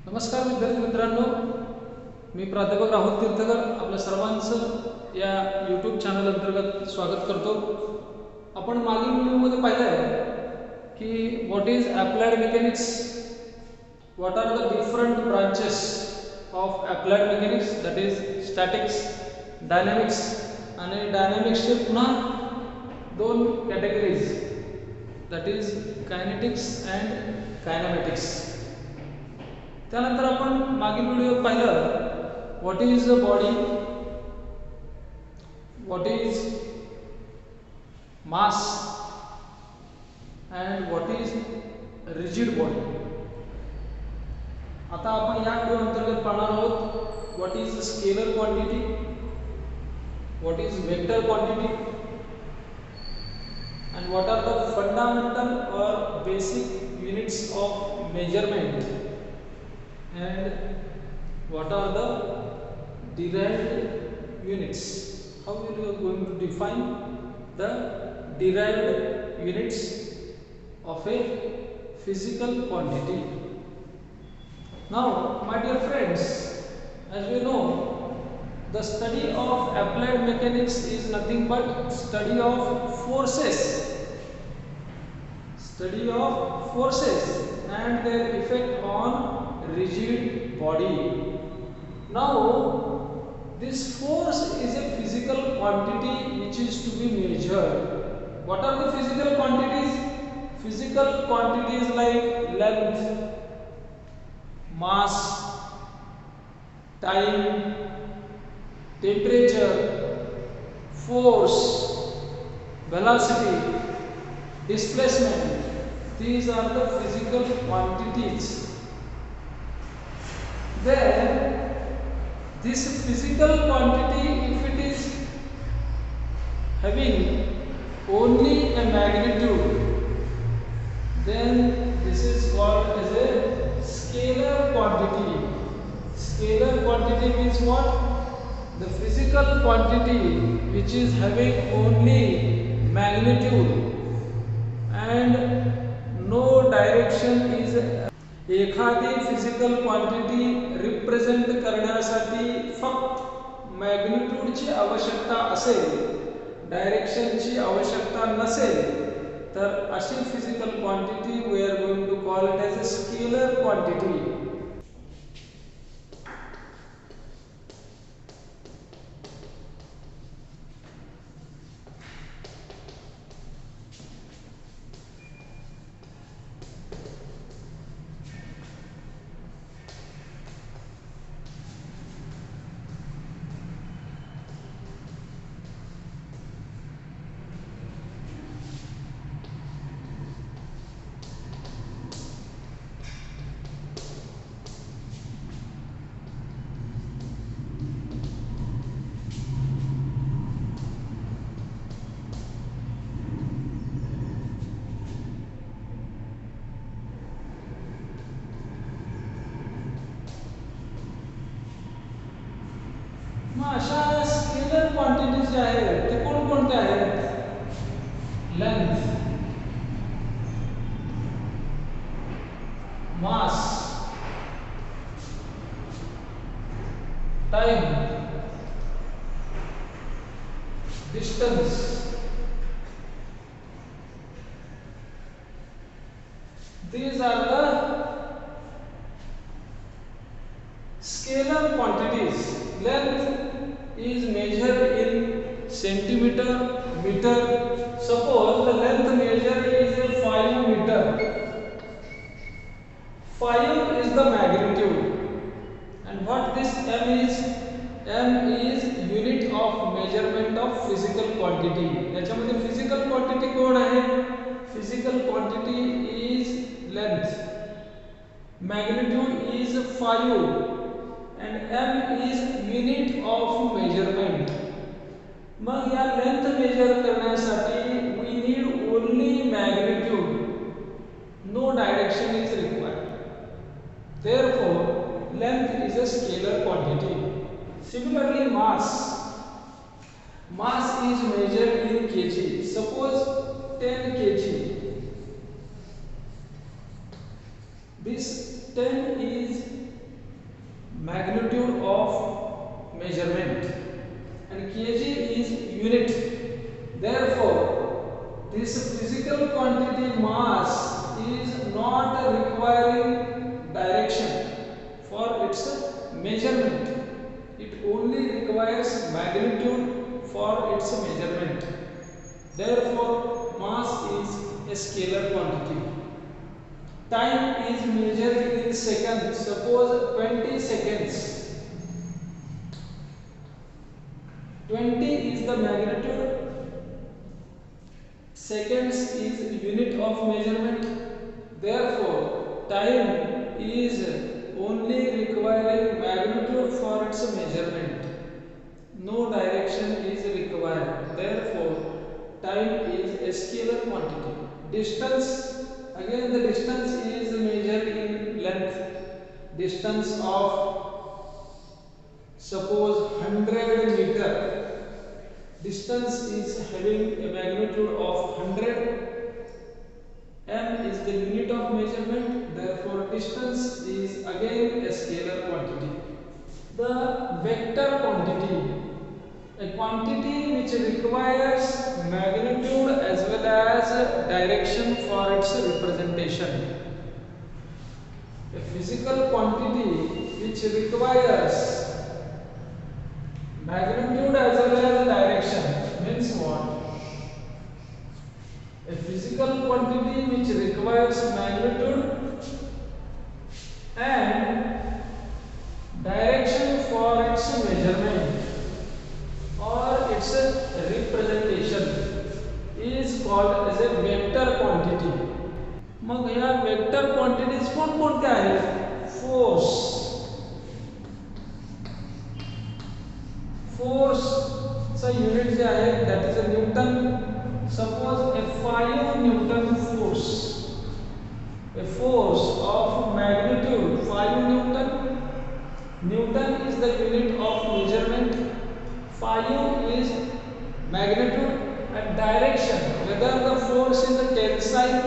नमस्कार विद्यार्थी मित्रांनो, मी प्राध्यापक राहुल तीर्थकर आपल्या सर्वांचं या यूट्यूब चॅनल अंतर्गत स्वागत करतो. आपण मागील व्हिडिओमध्ये पाहिलं आहे की what is applied mechanics, what are the different branches of applied mechanics, that is statics, dynamics. आणि डायनॅमिक्सचे पुन्हा दोन categories, that is kinetics and kinematics. त्यानंतर आपण मागील व्हिडिओ पाहिलं what is the body, what is mass and what is rigid body. आता आपण या व्हिडिओ अंतर्गत पाहणार आहोत what is scalar quantity, what is vector quantity and what are the fundamental or basic units of measurement and what are the derived units. How we are going to define the derived units of a physical quantity. Now my dear friends, as we know, the study of applied mechanics is nothing but study of forces, study of forces and their effect on rigid body. Now this force is a physical quantity which is to be measured. What are the physical quantities? Physical quantities like length, mass, time, temperature, force, velocity, displacement. These are the physical quantities. Then this physical quantity, if it is having only a magnitude, then this is called as a scalar quantity. Scalar quantity means what? The physical quantity which is having only magnitude and no direction is. एखादी physical quantity represent करण्यासाठी फक्त मॅग्निट्यूडची आवश्यकता असेल, डायरेक्शनची आवश्यकता नसेल, तर अशी physical quantity we are going to call it as a scalar quantity. अशा स्केलर क्वांटिटीज ज्या आहेत ते कोणकोणत्या आहेत? Length, mass, time, distance, these are the scalar quantities. Length is measured in centimeter, meter. Suppose the length measured is a 5 meter. 5 is the magnitude. And what this m is? M is unit of measurement of physical quantity. याच्यामध्ये physical quantity code आहे? Physical quantity is length. Magnitude is 5. and m is unit of measurement. मग या length major करण्यासाठी we need only magnitude, no direction is required. Therefore length is a scalar quantity. Similarly mass is measured in kg. Suppose 10 kg. This 10 is measurement, and kg is unit. Therefore, this physical quantity mass is not requiring direction for its measurement. It only requires magnitude for its measurement. Therefore, mass is a scalar quantity. Time is measured in seconds. Suppose 20 seconds. 20 is the magnitude. Seconds is unit of measurement. Therefore, time is only requiring magnitude for its measurement. No direction is required. Therefore, time is a scalar quantity. Distance, again the distance is measured in length. Distance of suppose 100 meter. Distance is having a magnitude of 100. M is the unit of measurement. Therefore, distance is again a scalar quantity. The vector quantity, a quantity which requires magnitude as well as direction for its representation. A physical quantity which requires magnitude as well as direction means what? A physical quantity which requires magnitude and direction for its measurement or its representation is called as a vector quantity. मग या vector quantities कोणकोणत्या आहेत? Force. Force चा unit जे आहे that is a Newton. Suppose a 5 Newton force, a force of magnitude 5 Newton. Newton is the unit of measurement. 5 is magnitude, and direction, whether the force is a tensile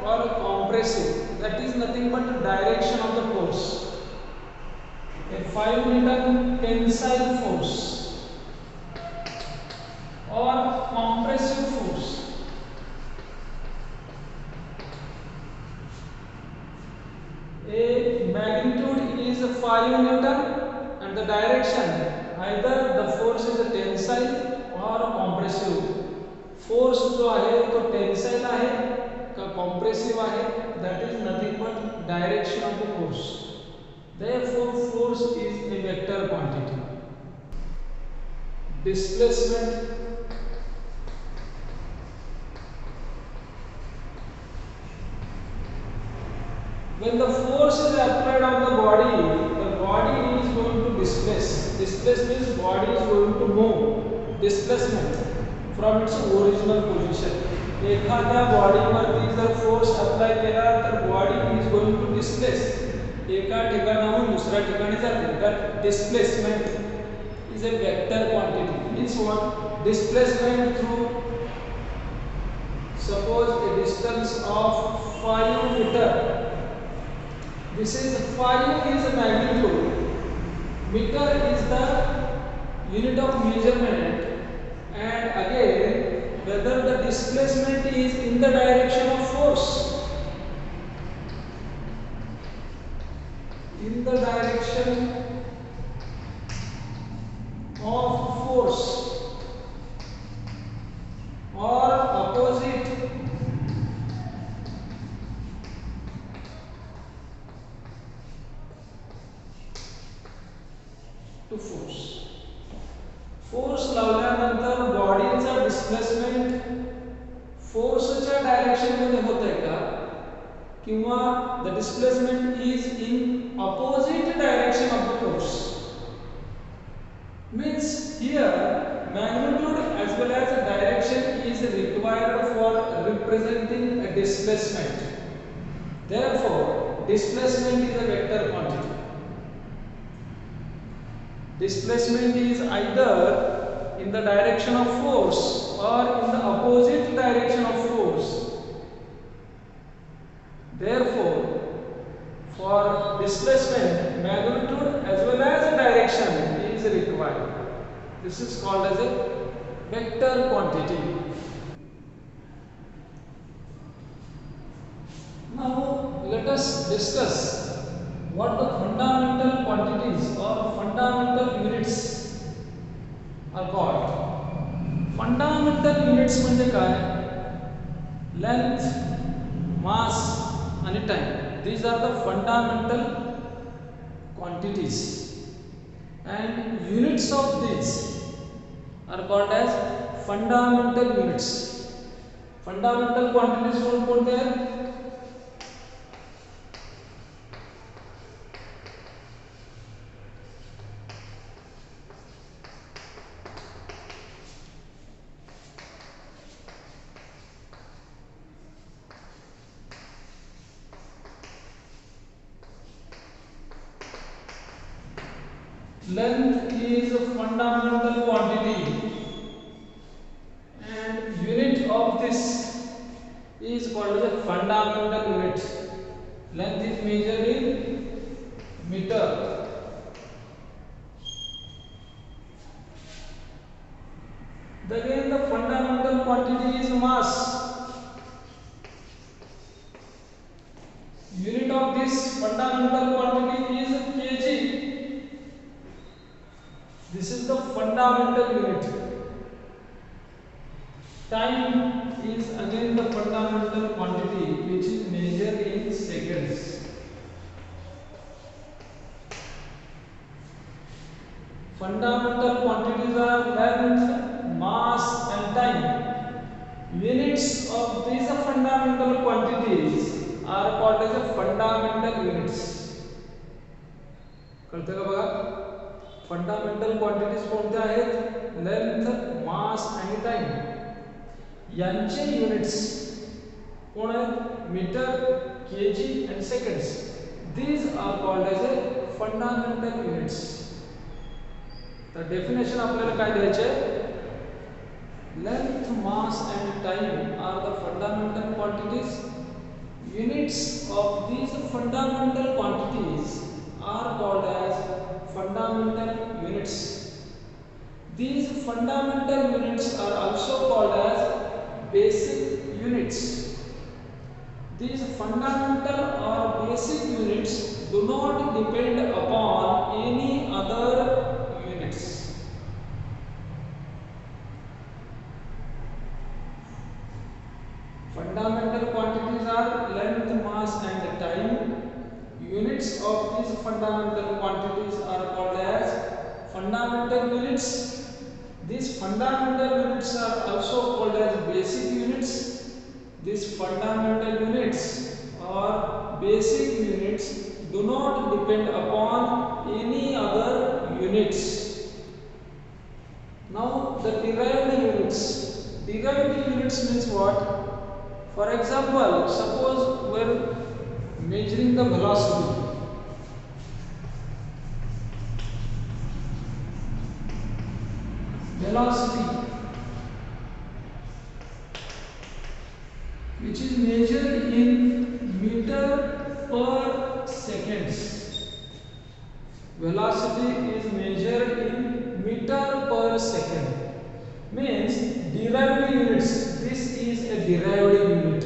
or a compressive, that is nothing but the direction of the force. A 5 Newton tensile force or compressive force. A magnitude is 5 Newton and the direction, either the force is a tensile or compressive. Force जो आहे तो tensile आहे का compressive आहे, that is nothing but direction of the force. Therefore, force is a vector quantity. Displacement, when the force is applied on the body is going to displace. Displace means body is going to move. Displacement from its original position. एखाद्या बॉडीवरती जर force apply केला तर body is going to displace. एका ठिकाणाहून दुसऱ्या ठिकाणी जाते. That displacement is a vector quantity. Means what? Displacement through suppose a distance of 5 meter. This is 5 is a magnitude, meter is the unit of measurement, and again whether the displacement is in the direction of force, in the direction of force or opposite to force. Force लावल्यानंतर बॉडीचा displacement फोर्सच्या direction मध्ये होतंय का, किंवा the displacement is in opposite direction of the force. Means here magnitude as well as direction is required for representing a displacement. Therefore, displacement is a vector quantity. Displacement is either in the direction of force or in the opposite direction of force. Therefore, for displacement, magnitude as well as direction is required. by. This is called as a vector quantity. Now let us discuss what the fundamental quantities or fundamental units are called. Fundamental units म्हणजे काय? Length, mass आणि time. These are the fundamental quantities, and units of these are called as fundamental units. Fundamental quantities कोणते आहेत? Length is a fundamental quantity, and unit of this is called as a fundamental unit. Length is measured in meter. Again, the fundamental quantity is mass. Unit of this fundamental quantity is kg. This is the fundamental unit. Time is again the fundamental quantity which is measured in seconds. Fundamental quantities are length, mass and time. Units of these fundamental quantities are called as a fundamental units. कळतं का बघा? Fundamental quantities कोणत्या आहेत? Length, मास आणि time. यांचे units कोण आहेत? Metre, KG आणि seconds. These are called as a fundamental units. तर डेफिनेशन आपल्याला काय द्यायचे? Length, mass and time are the fundamental quantities. Units of these fundamental quantities are called as fundamental units. These fundamental units are also called as basic units. These fundamental or basic units do not depend upon any other units. Fundamental quantities are length, mass and time. Units of these fundamental quantities are called as fundamental units. These fundamental units are also called as basic units. These fundamental units or basic units do not depend upon any other units. Now the derived units. Derived units means what? For example, suppose we are measuring the velocity. Velocity, which is measured in meter per seconds. Velocity is measured in meter per second. Means derived units. This is a derived unit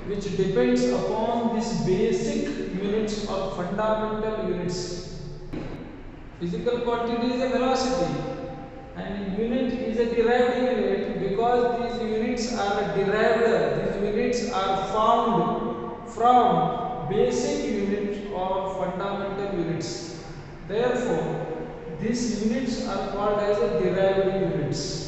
which depends upon this basic units or fundamental units. Physical quantity is a velocity and unit is a derived unit because these units are derived. These units are found from basic units or fundamental units. Therefore, these units are called as a derived units.